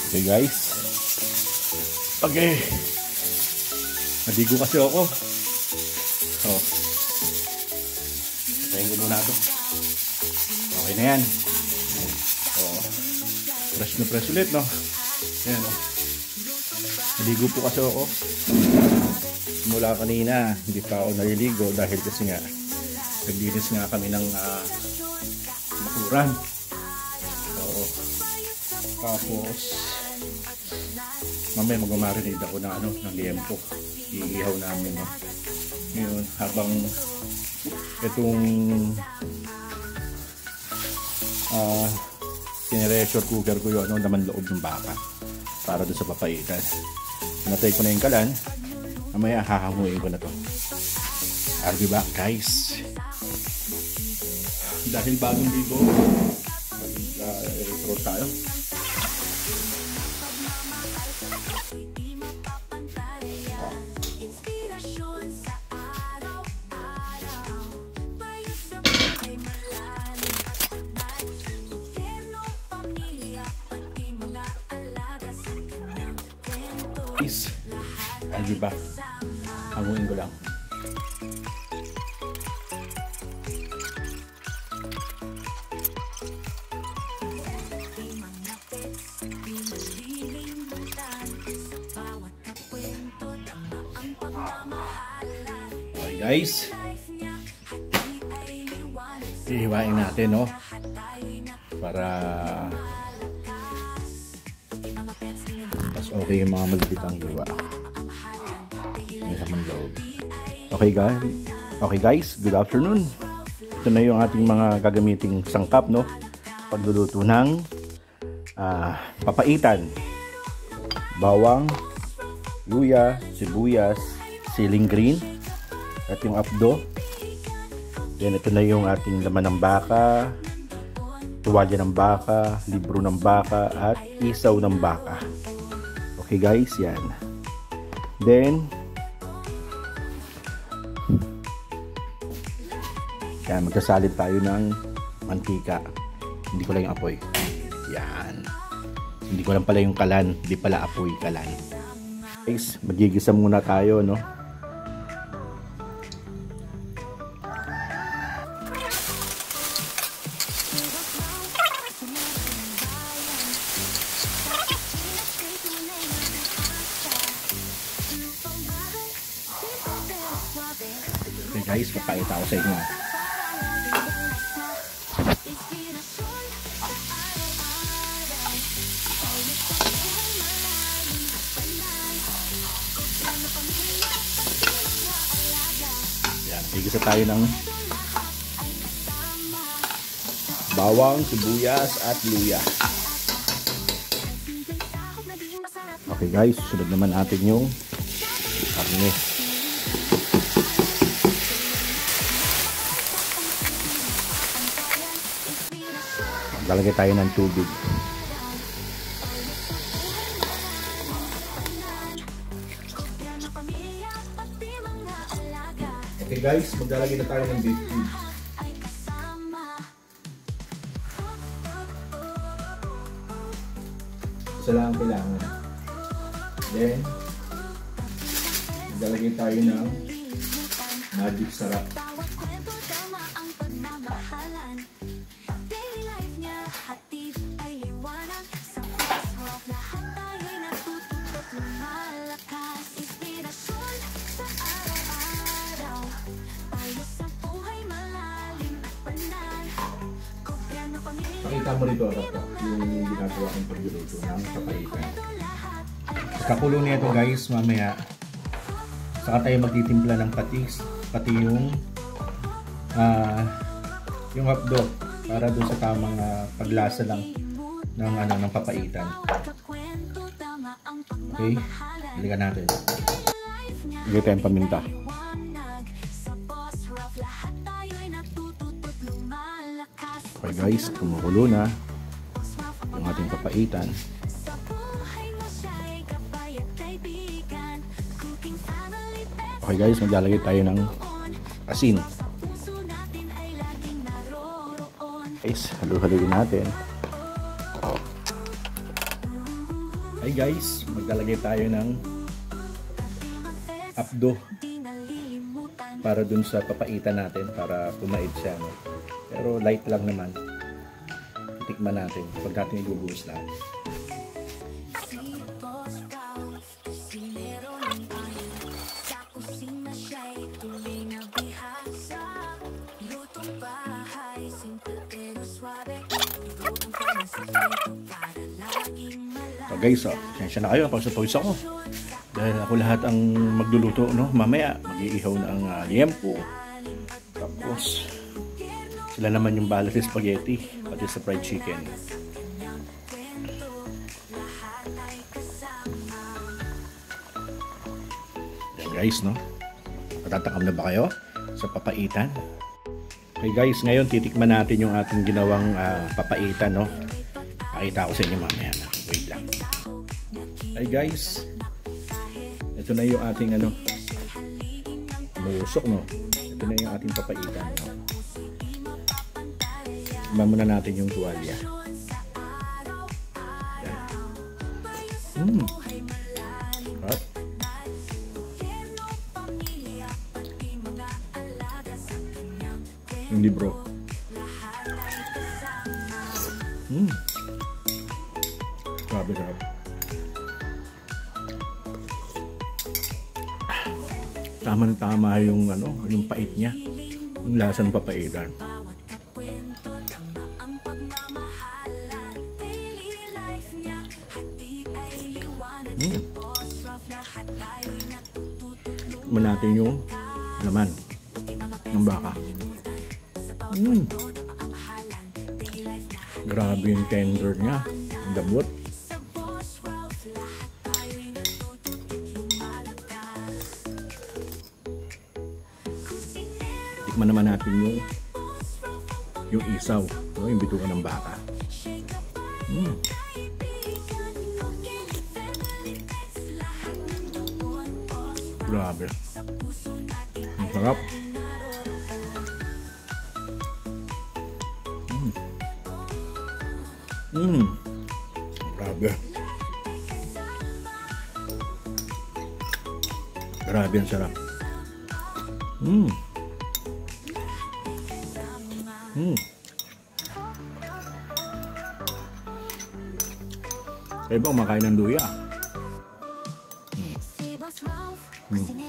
Okay guys. Okay. Naligo kasi ako. So, tayin ko muna ito. Okay na yan. So, fresh na fresh ulit, no? Ayan, no? Naligo po kasi ako. Mula kanina, hindi pa ako naliligo dahil kasi nga naglinis nga kami ng bakuran. So, tapos mamaya mag-marinate ako ng liempo. Iihaw namin, no? Ngayon, habang itong pressure cooker ko yun, naman loob ng baka para doon sa papaitan. Natay ko na yung kalan, mamaya hahanguin ko na to. I'll be back, guys. Dahil bagong ligo, mag-roll tayo. Peace. I'll be back. Hanguin ko lang. Okay guys, ihiwain natin, no? Para mas okay yung mga malilitang gawa. May naman loob. Okay guys, good afternoon. Ito na yung ating mga gagamiting sangkap, no? Pagluluto ng papaitan. Bawang, luya, sibuyas, siling green, at yung apdo. Then ito na yung ating laman ng baka, tuwalya ng baka, libro ng baka, at isaw ng baka. Okay guys, yan. Then yan, magsasalit tayo ng mantika. Hindi ko lang yung apoy. Yan. Hindi ko lang pala yung kalan, hindi pala apoy, kalan. Guys, magigisa muna tayo, no? Okay guys, papakita ako sa inyo. Yan, gigisa tayo ng bawang, sibuyas, at luya. Okay guys, sunod naman natin yung karne. Lalagay tayo ng tubig. Okay guys, maglalagay na tayo ng beef cubes. Isa lang ang kailangan. Then, maglalagay tayo ng magic sarap. Pakita mo rito yung ginagawa kong pagluluto ng papaitan. Kakulo niya ito guys, mamaya saka tayo magtitimpla ng patis, pati yung hotdog para doon sa tamang paglasa lang ng papaitan. Okay, balikan natin. Ilagay tayong paminta. Okay guys, kumukulo na yung ating papaitan. Okay guys, maglalagay tayo ng asin. Guys, halu-haluin natin. Hi guys, maglalagay tayo ng apdo para dun sa papaitan natin para pumait siya, no? Pero light lang naman. Tikman natin pag natin ibubuhos na. So guys, sensya na kayo, pawis ako. Dahil ako lahat ang magluluto, no? Mamaya, mag-iihaw na ang liempo. Tapos, sila naman yung bala sa spaghetti, pati sa fried chicken. Yan guys, no? Matatakam na ba kayo sa papaitan? Okay guys, ngayon titikman natin yung ating ginawang papaitan, no? Pakita ko sa inyo mamaya na. Wait lang. Hi guys. Ito na yung ating musok, no? Ito na yung ating papaitan, no? Tikman muna natin yung tuwalya. Hot. Hindi bro. Grabe, grabe. Tama-tama yung yung pait niya. Yung lasa ng papaitan. Tikman natin yung laman ng baka. Grabe yung tender niya. Ang dabot. Tikman naman natin yung isaw, no? Yung bituka ng baka. Grabe. Ang sarap. Grabe. Grabe ang sarap. Kaya ba kumakain ng luya?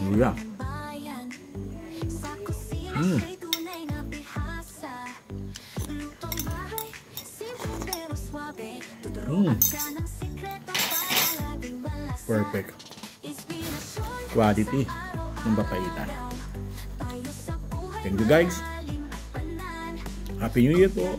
Luya. Perfect. Quality ng papaitan. Thank you guys. Happy New Year po.